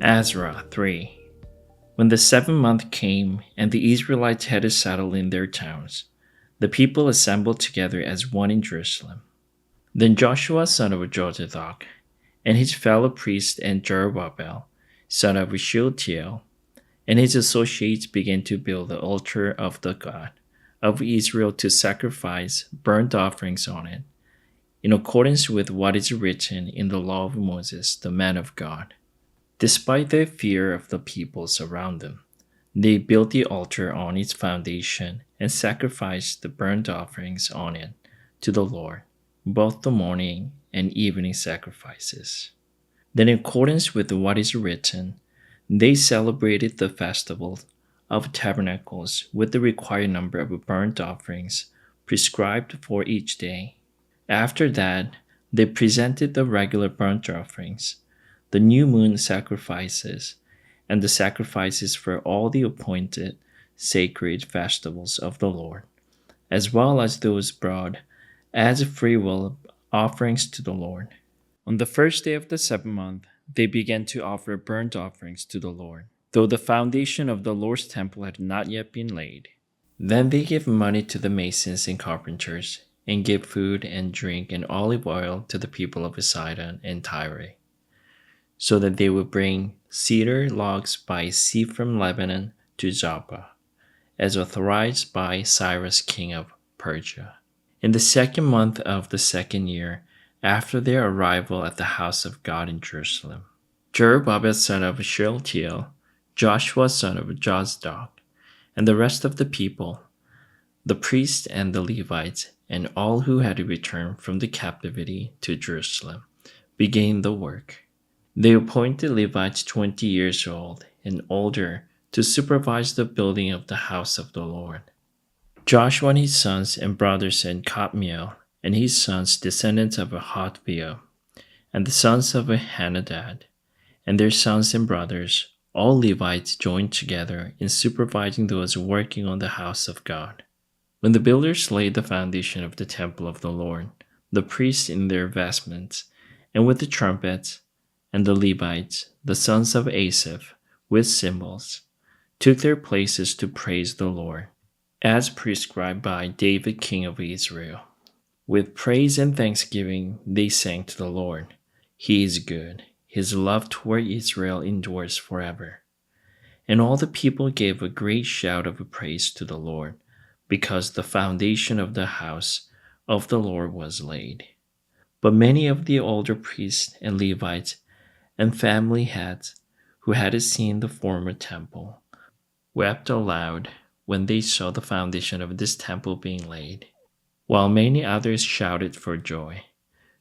Ezra 3. When the 7th month came and the Israelites had settled in their towns, the people assembled together as one in Jerusalem. Then Joshua son of Jozadak, and his fellow priest, and Zerubbabel son of Shealtiel, and his associates began to build the altar of the God of Israel to sacrifice burnt offerings on it, in accordance with what is written in the law of Moses, the man of God. Despite their fear of the peoples around them, they built the altar on its foundation and sacrificed the burnt offerings on it to the Lord, both the morning and evening sacrifices. Then, in accordance with what is written, they celebrated the festival of tabernacles with the required number of burnt offerings prescribed for each day. After that, they presented the regular burnt offerings, the new moon sacrifices, and the sacrifices for all the appointed sacred festivals of the Lord, as well as those brought as freewill offerings to the Lord. On the first day of the 7th month, they began to offer burnt offerings to the Lord, though the foundation of the Lord's temple had not yet been laid. Then they gave money to the masons and carpenters, and gave food and drink and olive oil to the people of Sidon and Tyre, so that they would bring cedar logs by sea from Lebanon to Joppa, as authorized by Cyrus king of Persia. In the 2nd month of the 2nd year, after their arrival at the house of God in Jerusalem, Zerubbabel son of Shealtiel, Joshua son of Jozadak, and the rest of the people, the priests and the Levites, and all who had returned from the captivity to Jerusalem, began the work. They appointed Levites 20 years old and older to supervise the building of the house of the Lord. Joshua and his sons and brothers, and Kadmiel and his sons, descendants of Hothviah, and the sons of Henadad, and their sons and brothers, all Levites, joined together in supervising those working on the house of God. When the builders laid the foundation of the temple of the Lord, the priests in their vestments, and with the trumpets, and the Levites, the sons of Asaph, with cymbals, took their places to praise the Lord, as prescribed by David king of Israel. With praise and thanksgiving they sang to the Lord. He is good. His love toward Israel endures forever. And all the people gave a great shout of praise to the Lord, because the foundation of the house of the Lord was laid. But many of the older priests and Levites and family heads who had seen the former temple wept aloud when they saw the foundation of this temple being laid, while many others shouted for joy.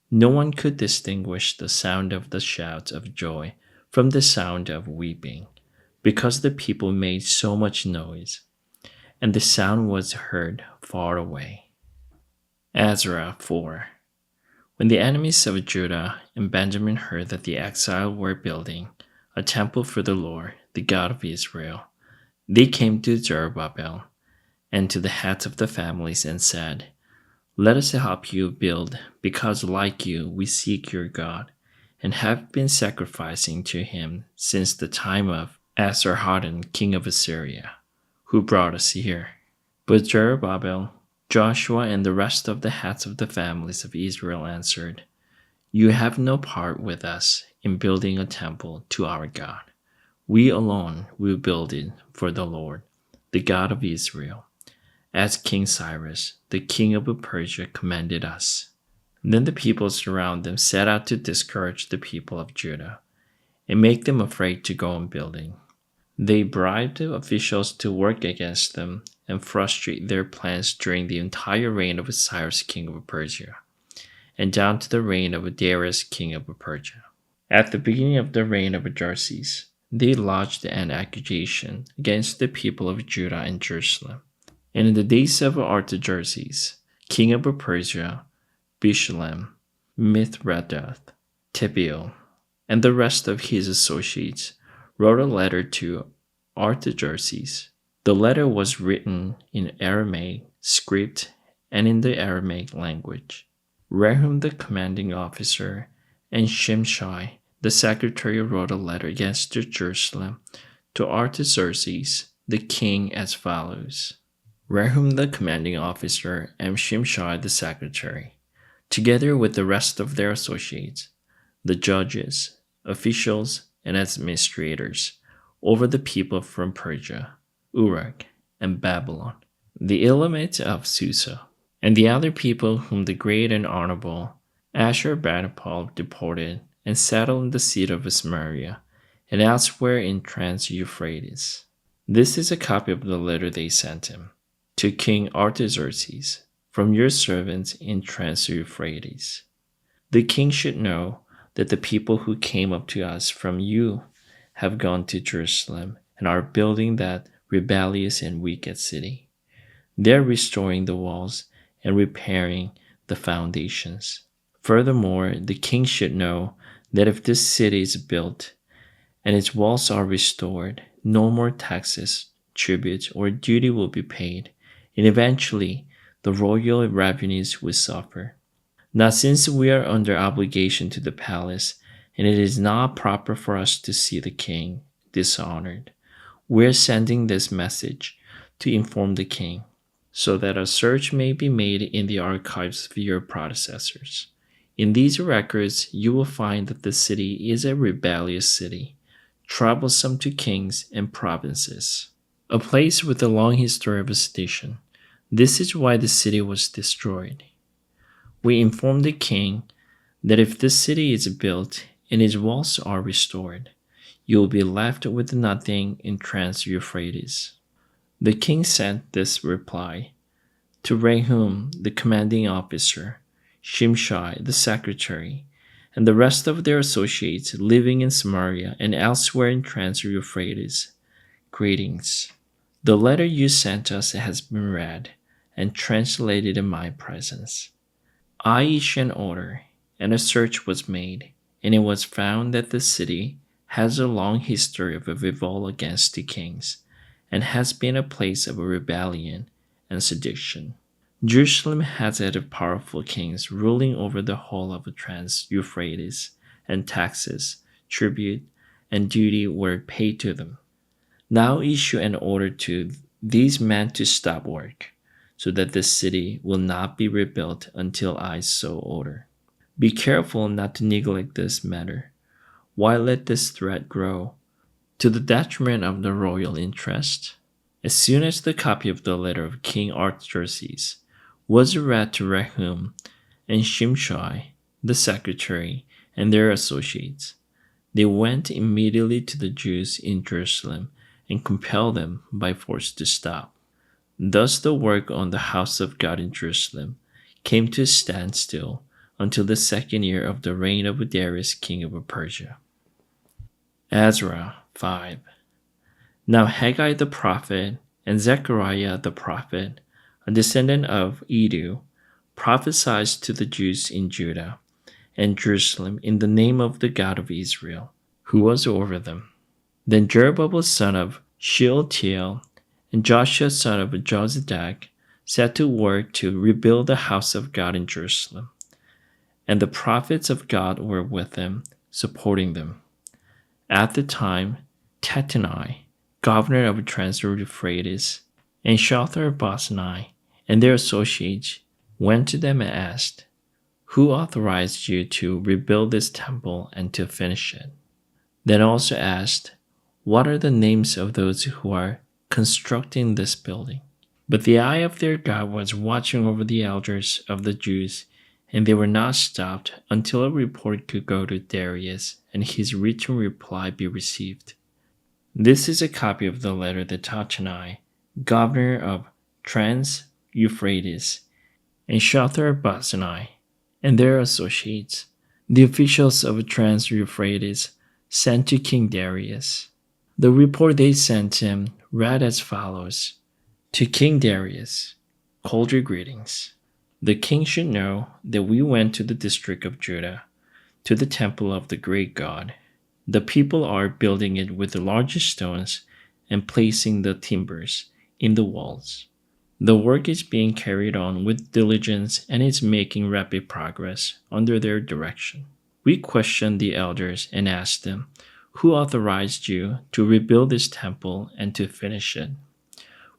No one could distinguish the sound of the shouts of joy from the sound of weeping, because the people made so much noise, and the sound was heard far away. Ezra 4. When the enemies of Judah and Benjamin heard that the exiles were building a temple for the Lord, the God of Israel, they came to Zerubbabel and to the heads of the families and said, "Let us help you build, because like you we seek your God, and have been sacrificing to him since the time of Esarhaddon king of Assyria, who brought us here." But Zerubbabel, Joshua, and the rest of the heads of the families of Israel answered, "You have no part with us in building a temple to our God. We alone will build it for the Lord, the God of Israel, as King Cyrus, the king of Persia, commanded us." Then the peoples around them set out to discourage the people of Judah and make them afraid to go on building. They bribed the officials to work against them and frustrate their plans during the entire reign of Cyrus king of Persia, and down to the reign of Darius king of Persia. At the beginning of the reign of Xerxes, they lodged an accusation against the people of Judah and Jerusalem. And in the days of Artaxerxes, king of Persia, Bishlam, Mithredath, Tabeel, and the rest of his associates wrote a letter to Artaxerxes. The letter was written in Aramaic script and in the Aramaic language. Rehum, the commanding officer, and Shimshai, the secretary wrote a letter against Jerusalem to Artaxerxes, the king, as follows. Rehum, the commanding officer, and Shimshai, the secretary, together with the rest of their associates, the judges, officials, and administrators, over the people from Persia, Uruk, and Babylon, the Elamites of Susa, and the other people whom the great and honorable Ashurbanipal deported and settled in the city of Samaria and elsewhere in Trans-Euphrates. This is a copy of the letter they sent him. To King Artaxerxes, from your servants in Trans-Euphrates. The king should know that the people who came up to us from you have gone to Jerusalem and are building that rebellious and wicked city. They are restoring the walls and repairing the foundations. Furthermore, the king should know that if this city is built and its walls are restored, no more taxes, tribute, or duty will be paid, and eventually the royal revenues will suffer. Now, since we are under obligation to the palace, and it is not proper for us to see the king dishonored, we are sending this message to inform the king, so that a search may be made in the archives of your predecessors. In these records, you will find that the city is a rebellious city, troublesome to kings and provinces, a place with a long history of sedition. This is why the city was destroyed. We inform the king that if this city is built and its walls are restored, you will be left with nothing in Trans-Euphrates. The king sent this reply to Rehum, the commanding officer, Shimshai, the secretary, and the rest of their associates living in Samaria and elsewhere in Trans-Euphrates. Greetings. The letter you sent us has been read and translated in my presence. I issued an order, and a search was made, and it was found that the city has a long history of revolt against the kings, and has been a place of rebellion and sedition. Jerusalem has had powerful kings ruling over the whole of Trans-Euphrates, and taxes, tribute, and duty were paid to them. Now issue an order to these men to stop work, so that the city will not be rebuilt until I so order. Be careful not to neglect this matter. Why let this threat grow, to the detriment of the royal interest? As soon as the copy of the letter of King Artaxerxes was read to Rehum and Shimshai, the secretary, and their associates, they went immediately to the Jews in Jerusalem and compelled them by force to stop. Thus the work on the house of God in Jerusalem came to a standstill until the second year of the reign of Darius, king of Persia. Ezra 5. Now Haggai the prophet and Zechariah the prophet, a descendant of Iddo, prophesied to the Jews in Judah and Jerusalem in the name of the God of Israel, who was over them. Then Zerubbabel son of Shealtiel and Joshua son of Jozadak set to work to rebuild the house of God in Jerusalem, and the prophets of God were with them, supporting them. At the time, Tattenai, governor of Trans-Euphrates, and Shethar-Boznai and their associates went to them and asked, "Who authorized you to rebuild this temple and to finish it?" Then also asked, "What are the names of those who are constructing this building?" But the eye of their God was watching over the elders of the Jews, and they were not stopped until a report could go to Darius and his written reply be received. This is a copy of the letter that Tattenai, governor of Trans-Euphrates, and Shethar-Boznai and their associates, the officials of Trans-Euphrates, sent to King Darius. The report they sent him read as follows: To King Darius, cordial greetings. The king should know that we went to the district of Judah, to the temple of the great God. The people are building it with the largest stones and placing the timbers in the walls. The work is being carried on with diligence and is making rapid progress under their direction. We questioned the elders and asked them, "Who authorized you to rebuild this temple and to finish it?"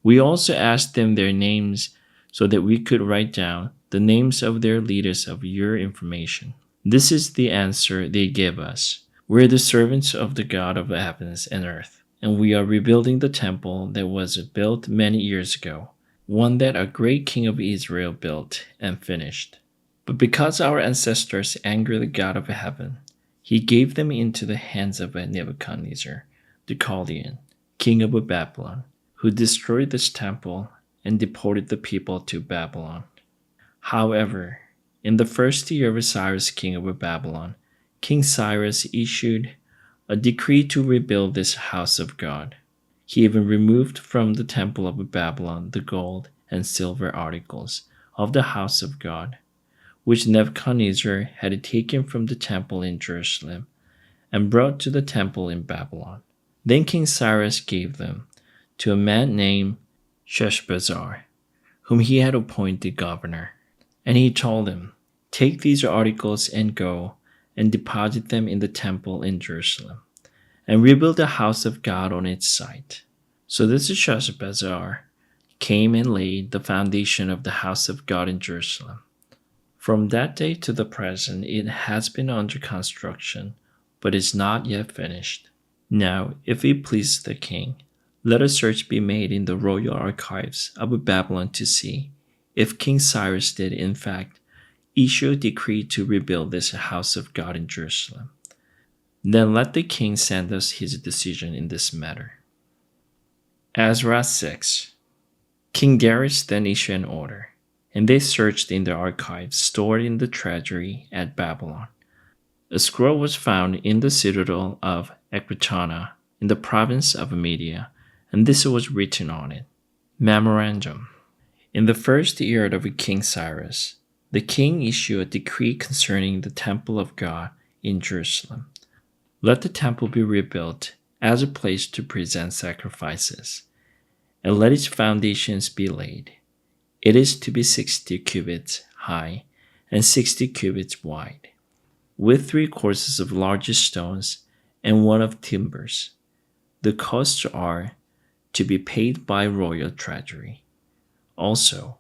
We also asked them their names so that we could write down the names of their leaders of your information. This is the answer they gave us. "We're the servants of the God of the heavens and earth, and we are rebuilding the temple that was built many years ago, one that a great king of Israel built and finished. But because our ancestors angered the God of heaven, he gave them into the hands of Nebuchadnezzar, the Chaldean, king of Babylon, who destroyed this temple and deported the people to Babylon. However, in the first year of Cyrus, king of Babylon, King Cyrus issued a decree to rebuild this house of God. He even removed from the temple of Babylon the gold and silver articles of the house of God, which Nebuchadnezzar had taken from the temple in Jerusalem and brought to the temple in Babylon. Then King Cyrus gave them to a man named Sheshbazzar, whom he had appointed governor. And he told him, "Take these articles and go and deposit them in the temple in Jerusalem, and rebuild the house of God on its site." So this Sheshbazzar came and laid the foundation of the house of God in Jerusalem. From that day to the present, it has been under construction, but is not yet finished. Now, if it pleases the king, let a search be made in the royal archives of Babylon to see if King Cyrus did, in fact, issue a decree to rebuild this house of God in Jerusalem. Then let the king send us his decision in this matter. Ezra 6. King Darius then issued an order, and they searched in the archives stored in the treasury at Babylon. A scroll was found in the citadel of Ecbatana in the province of Media, and this was written on it. Memorandum. In the first year of King Cyrus, the king issued a decree concerning the temple of God in Jerusalem. Let the temple be rebuilt as a place to present sacrifices, and let its foundations be laid. It is to be 60 cubits high and 60 cubits wide, with 3 courses of largest stones and 1 of timbers. The costs are to be paid by royal treasury. Also,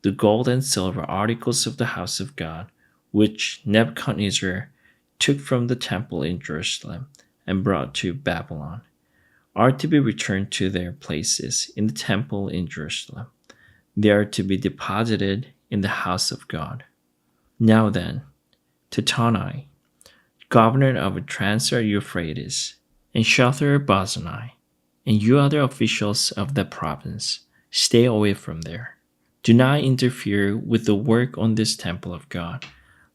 the gold and silver articles of the house of God, which Nebuchadnezzar took from the temple in Jerusalem and brought to Babylon, are to be returned to their places in the temple in Jerusalem. They are to be deposited in the house of God. Now then, Tattenai, governor of Trans-Euphrates, and Shethar-Bozenai, and you other officials of that province, stay away from there. Do not interfere with the work on this temple of God.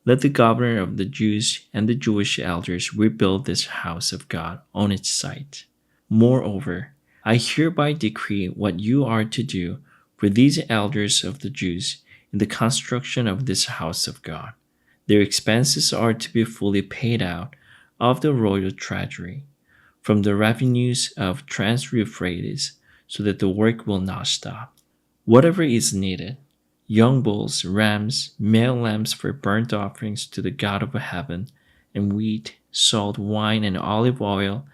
Let the governor of the Jews and the Jewish elders rebuild this house of God on its site. Moreover, I hereby decree what you are to do for these elders of the Jews in the construction of this house of God. Their expenses are to be fully paid out of the royal treasury, from the revenues of Trans-Euphrates, so that the work will not stop. Whatever is needed, young bulls, rams, male lambs for burnt offerings to the God of heaven, and wheat, salt, wine, and olive oil,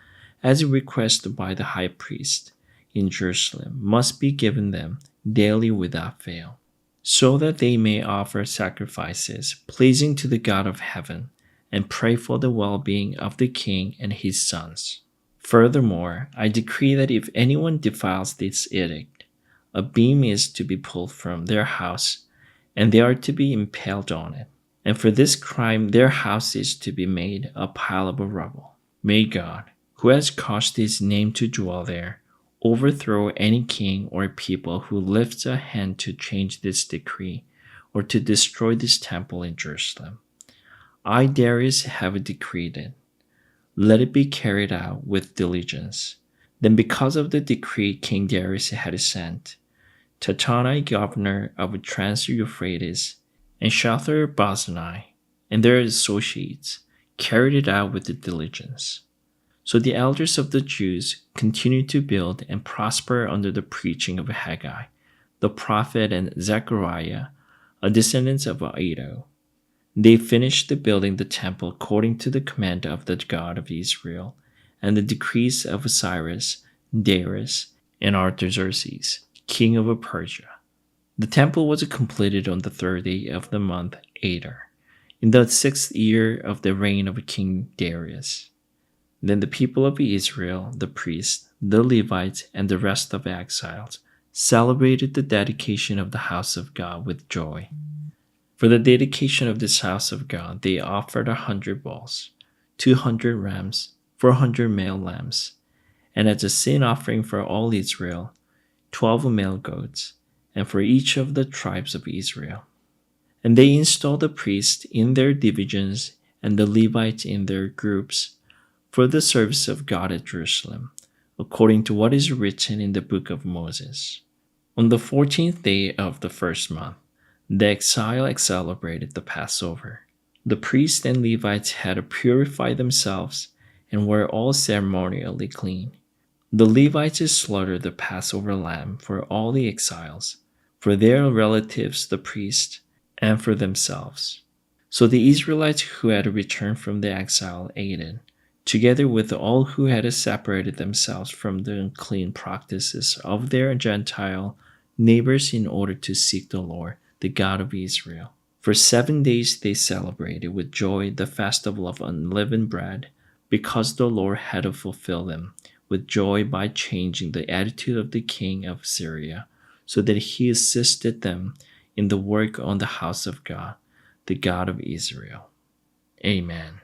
as requested by the high priest in Jerusalem, must be given them daily without fail, so that they may offer sacrifices pleasing to the God of heaven and pray for the well-being of the king and his sons. Furthermore, I decree that if anyone defiles this edict, a beam is to be pulled from their house, and they are to be impaled on it. And for this crime, their house is to be made a pile of rubble. May God, who has caused his name to dwell there, overthrow any king or people who lifts a hand to change this decree or to destroy this temple in Jerusalem. I, Darius, have decreed it. Let it be carried out with diligence. Then because of the decree King Darius had sent, Tattenai, governor of Trans-Euphrates, and Shethar-Bozenai and their associates carried it out with diligence. So the elders of the Jews continued to build and prosper under the preaching of Haggai, the prophet, and Zechariah, a descendant of Iddo. They finished building the temple according to the command of the God of Israel and the decrees of Cyrus, Darius, and Artaxerxes, king of Persia. The temple was completed on the 3rd day of the month Adar, in the 6th year of the reign of King Darius. Then the people of Israel, the priests, the Levites, and the rest of the exiles celebrated the dedication of the house of God with joy. For the dedication of this house of God, they offered 100 bulls, 200 rams, 400 male lambs, and as a sin offering for all Israel, 12 male goats, and for each of the tribes of Israel. And they installed the priests in their divisions and the Levites in their groups for the service of God at Jerusalem, according to what is written in the book of Moses. On the 14th day of the 1st month, the exiles celebrated the Passover. The priests and Levites had purified themselves and were all ceremonially clean. The Levites slaughtered the Passover lamb for all the exiles, for their relatives the priests, and for themselves. So the Israelites who had returned from the exile ate it, together with all who had separated themselves from the unclean practices of their Gentile neighbors in order to seek the Lord, the God of Israel. For 7 days they celebrated with joy the festival of unleavened bread, because the Lord had fulfilled them with joy by changing the attitude of the king of Syria, so that he assisted them in the work on the house of God, the God of Israel. Amen.